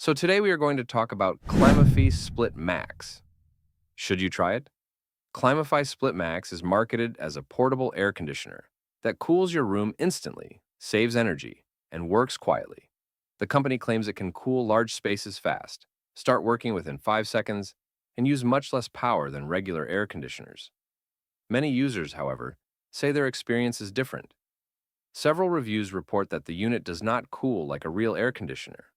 So today we are going to talk about Climafy Split Max. Should you try it? Climafy Split Max is marketed as a portable air conditioner that cools your room instantly, saves energy, and works quietly. The company claims it can cool large spaces fast, start working within 5 seconds, and use much less power than regular air conditioners. Many users, however, say their experience is different. Several reviews report that the unit does not cool like a real air conditioner.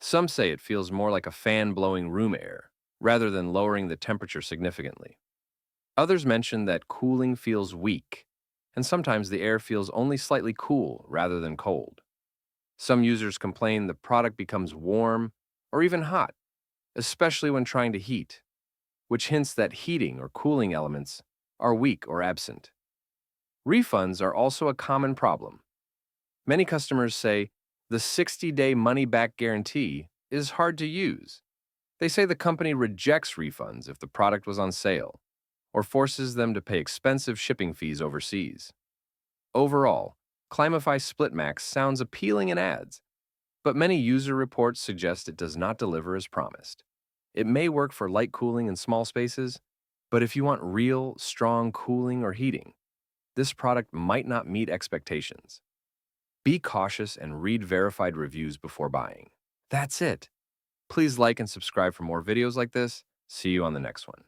Some say it feels more like a fan blowing room air, rather than lowering the temperature significantly. Others mention that cooling feels weak, and sometimes the air feels only slightly cool rather than cold. Some users complain the product becomes warm or even hot, especially when trying to heat, which hints that heating or cooling elements are weak or absent. Refunds are also a common problem. Many customers say the 60-day money-back guarantee is hard to use. They say the company rejects refunds if the product was on sale or forces them to pay expensive shipping fees overseas. Overall, Climafy SplitMax sounds appealing in ads, but many user reports suggest it does not deliver as promised. It may work for light cooling in small spaces, but if you want real, strong cooling or heating, this product might not meet expectations. Be cautious and read verified reviews before buying. That's it. Please like and subscribe for more videos like this. See you on the next one.